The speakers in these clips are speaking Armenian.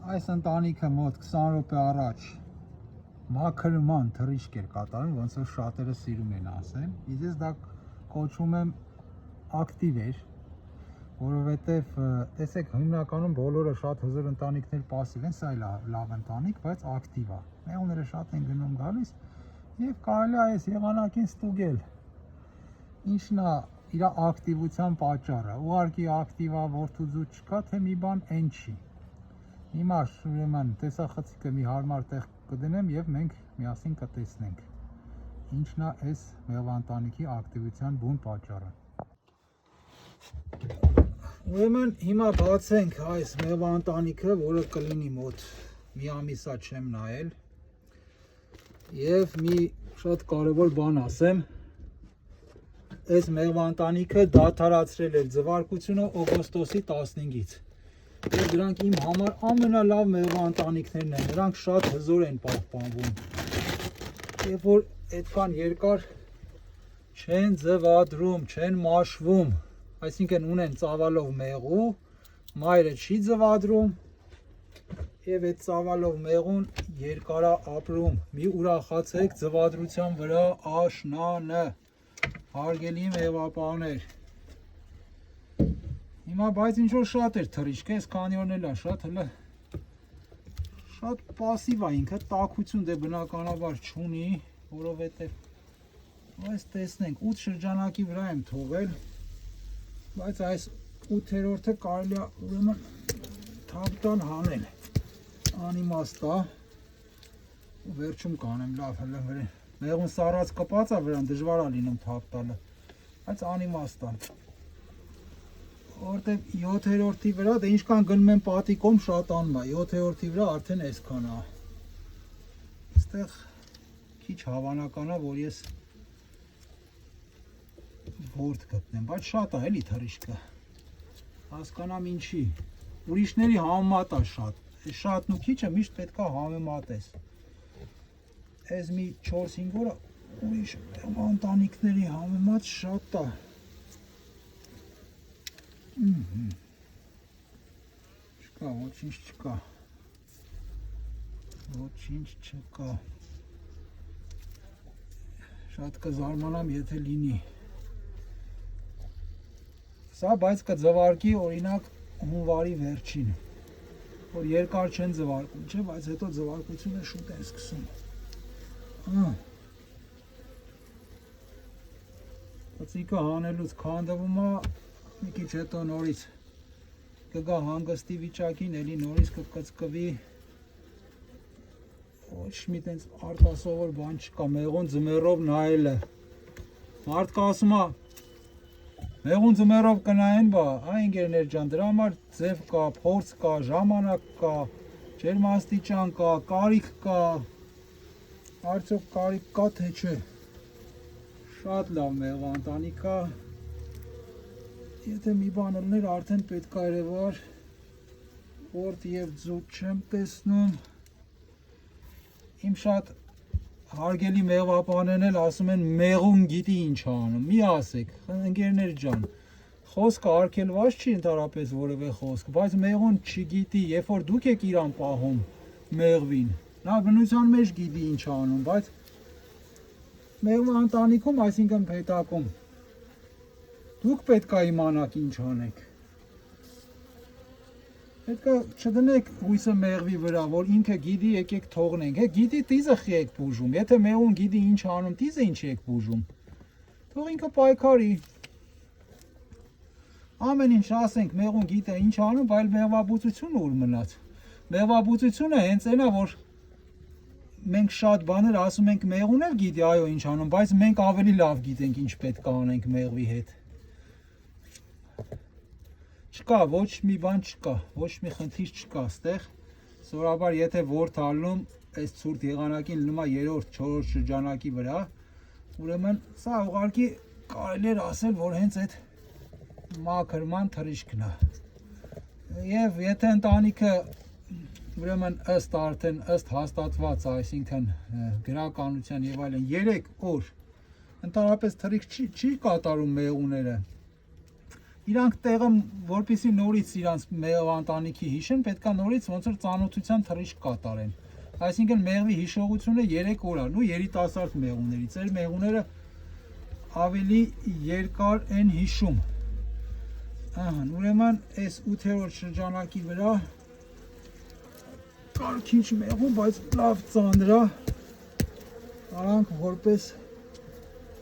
Այս ընտանիքը մոտ 20 րոպե առաջ մաքրման թռիչք էր կատարում, ոնց որ շատերը սիրում են ասել։ Ես դա կոչում եմ ակտիվ էր, որովհետև տեսեք հիմնականում բոլորը շատ հզոր ընտանիքներ пассив են, սա լավ ընտանիք, բայց ակտիվ է։ Մեղուները շատ են գնում գալիս եւ կարելի է այս եղանակին ստուգել։ Ինչն է իր ակտիվության պատճառը։ Ուղղակի ակտիվ է, որդուձու չկա, թե մի բան այն չի։ Հիմա ուրեմն տեսախցիկը մի հարմար տեղ կդնեմ եւ մենք միասին կտեսնենք ինչն է այս մեղվաընտանիքի ակտիվության բուն պատճառը։ Ուրեմն հիմա բացենք այս մեղվաընտանիքը, որը կլինի մոտ մի ամիսա չեմ նայել եւ մի շատ կարեւոր բան ասեմ։ Այս մեղվաընտանիքը դադարացրել էր ձվարկությունը օգոստոսի 15-ից։ Եվ դրանք իմ համար ամենալավ մեղվաընտանիքներն են, նրանք շատ հզոր են պահպանվում։ Երբ որ այդքան երկար չեն ձվադրում, չեն մաշվում, այսինքն ունեն ծավալով մեղու, մայրը չի ձվադրում, եւ այդ ծավալով մեղուն երկար է ապրում։ Մի ուրախացեք ձվադրության վրա աշնանը, հարգելի մեղվապահներ։ Հիմա բայց ինչ որ շատ էր թռիչքը, այս քանի օրն էլ է շատ հələ շատ пассив է ինքը, տաքություն դե բնականաբար չունի, որովհետև այս տեսնենք 8 շրջանակի վրա եմ թողել, բայց այս 8-րդը կարելի է ուրեմն թափտան հանել։ Անիմաստ է, վերջում կանեմ, լավ հələ վրան։ Մեղուն սառած կպած է վրան, դժվար է լինում թափտալը, բայց անիմաստ է։ Որտեւ 7-րդի վրա, դե ինչքան գնում եմ պատիկում շատանում է, 7-րդի վրա արդեն այսքան է։ Այստեղ քիչ հավանական է, որ ես ворդ գտնեմ, բայց շատ է էլի թռիչքը։ Հասկանամ ինչի։ Ուրիշների համեմատ է շատ։ Այս շատն ու քիչը միշտ պետք է համեմատես։ Այս մի 4-5 օրը ուրիշ ընտանիքների համեմատ շատ է։ Չկա, ոչինչ չկա։ Ոչինչ չկա։ Շատ կզարմանամ, եթե լինի։ Սա բայց կձվարկի օրինակ հունվարի վերջին, որ երկար չեն ձվարկում, չէ, բայց հետո ձվարկությունը շուտ են սկսում։ Ծիկը հանելուց քանդվում է, մի քիչ հետո նորից կգա հանգստի վիճակին, էլի նորից կկծկվի, ոչ մի տենց արտասովոր բան չկա, մեղուն ձմեռով նայելը։ Մարդկա ասում է, մեղուն ձմեռով կնայեն բա, այ ընկերներ ջան, դրա համար ձև կա, փորձ կա, ժամանակ կա, ջերմաստիճան կա, կարիք կա, արդյոք կարիք կա թե չէ։ Շատ լավ մեղվաընտանիք է։ Եթե մի բան ելներ, արդեն պետք է երևար, որդ և ձուկ չեմ տեսնում։ Իմ շատ հարգելի մեղվապահներն էլ ասում են մեղուն գիտի ինչ անում, մի ասեք, ընկերներ ջան, խոսքը արգելված չի ընդհանրապես որևէ խոսք, բայց մեղուն չգիտի, երբ որ դուք եք իրան պահում մեղվին, նա բնության մեջ գիտի ինչ անում, բայց մեղվաընտանիքում, այսինքն փեթակում, դուք պետք է իմանաք ինչ անեք։ Պետք է չդնեք հույսը մեղվի վրա, որ ինքը գիտի, եկեք թողնենք։ Հե գիտի տիզը խի եք բուժում, եթե մեղուն գիտի ինչ անում, տիզը ինչ եք բուժում։ Թող ինքը պայքարի։ Ամեն ինչ ասենք, մեղուն գիտե ինչ անում, բայց մեղվաբուծությունը ուր մնաց։ Մեղվաբուծությունը հենց այն է, որ մենք շատ բաներ ասում ենք մեղուն էլ գիտի, այո ինչ անում, բայց մենք ավելի լավ գիտենք ինչ պետք է անենք մեղվի հետ։ Չկա, ոչ մի բան չկա, ոչ մի խնդիր չկա ստեղ, սովորաբար եթե ворդ ալնում, այս ցուրտ եղանակին լինում է 3-4 շրջանակի վրա, ուրեմն սա ուղղակի կարելի էր ասել, որ հենց այդ մաքրման թռիչքն է։ Եվ եթե ընտանիքը ուրեմն ըստ արդեն ըստ հաստատված, այսինքն գրականության եւ այլն 3 օր ընդհանրապես թռիչք չի կատարում մեղուները, իրանք տեղը որպեսի նորից իրանց մեղվա ընտանիքի հիշեն, պետքա նորից ոնց որ ծանոթության թռիչք կատարեն։ Այսինքն մեղվի հիշողությունը 3 օր է, ու երիտասարդ մեղուներից։ Ձեր մեղուները ավելի երկար են հիշում։ Ահա, ուրեմն այս 8-րդ շրջանակի վրա կար քիչ մեղու, բայց լավ ծանր է։ Արանք որպես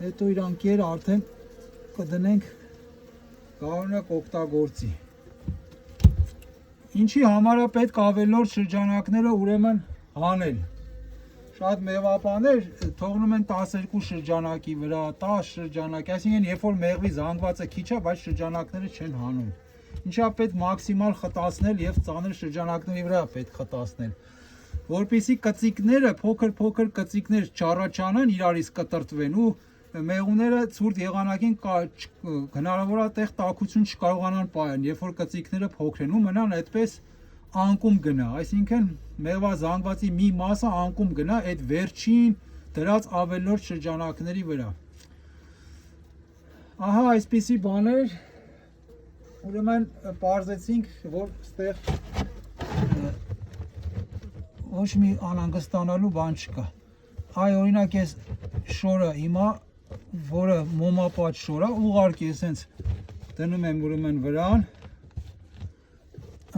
հետո իրանք եր արդեն կդնենք գարունակ օգտագործի։ Ինչի համար է պետք ավելորդ շրջանակները ուրեմն հանել։ Շատ մեղվապաններ թողնում են 12 շրջանակի վրա, 10 շրջանակ, այսինքն երբ որ մեղվի զանգվածը քիչ է, բայց շրջանակները չեն հանում։ Ինչա պետք մաքսիմալ խտացնել եւ ծանր շրջանակների վրա պետք խտացնել, որպեսզի կծիկները, փոքր կծիկներ չառաջանան, իրարից կտրտվեն ու մեղուները ցուրտ եղանակին հնարավոր է տեղ տաքություն չկարողանան պահել, երբ որ կծիկները փոքր են ու մնան այդպես անկում գնա, այսինքն մեղվա զանգվածի մի մասը անկում գնա այդ վերջին դրած ավելորդ շրջանակների վրա։ Ահա այսպիսի բաներ, ուրեմն պարզեցինք, որ ստեղ ոչ մի անհանգստանալու բան չկա։ Այ օրինակ այս շորը հիմա որը մոմապատ շոր է, ուղարկի էսենց դնում եմ ուրեմն վրան,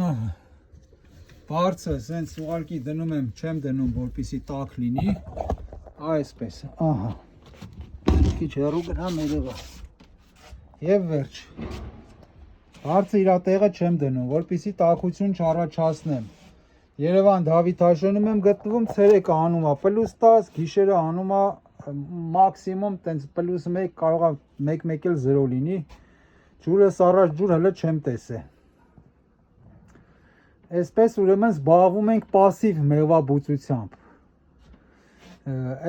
ահա, բարձը էսենց ուղարկի դնում եմ, չեմ դնում, որպեսզի տաք լինի, այսպես, ահա, քիչ հեռու գնամ երևա, և վերջ, բարձը իրա տեղը չեմ դնում, որպեսզի տաքություն չառաջացնեմ, Երևան Դավիթաշենում եմ գտնվում, ցերեկը անում է +10, գիշերը անում է մաքսիմում տենց +1 կարող է 1 էլ 0 լինի, ջուրս առաջ ջուր հələ չեմ տեսել։ Այսպես ուրեմն զբաղվում ենք պասիվ մեղվաբուծությամբ։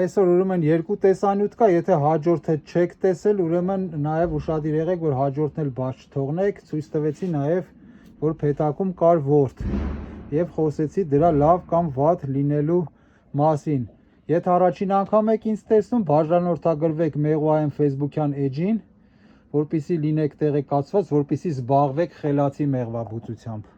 Այսօր ուրեմն երկու տեսանյութ կա, եթե հաջորդը չեք տեսել, ուրեմն նաև ուշադիր եղեք, որ հաջորդն էլ բաց չթողնեք, ցույց տվեցի նաև, որ փեթակում կար ворթ եւ խոսեցի դրա լավ կամ վատ լինելու մասին։ Եթե առաջին անգամ եք ինձ տեսնում, բաժանորդագրվեք Մեղվայեմ Facebook-յան էջին, որպեսզի լինեք տեղեկացված, որպեսզի զբաղվեք խելացի մեղվաբուծությամբ։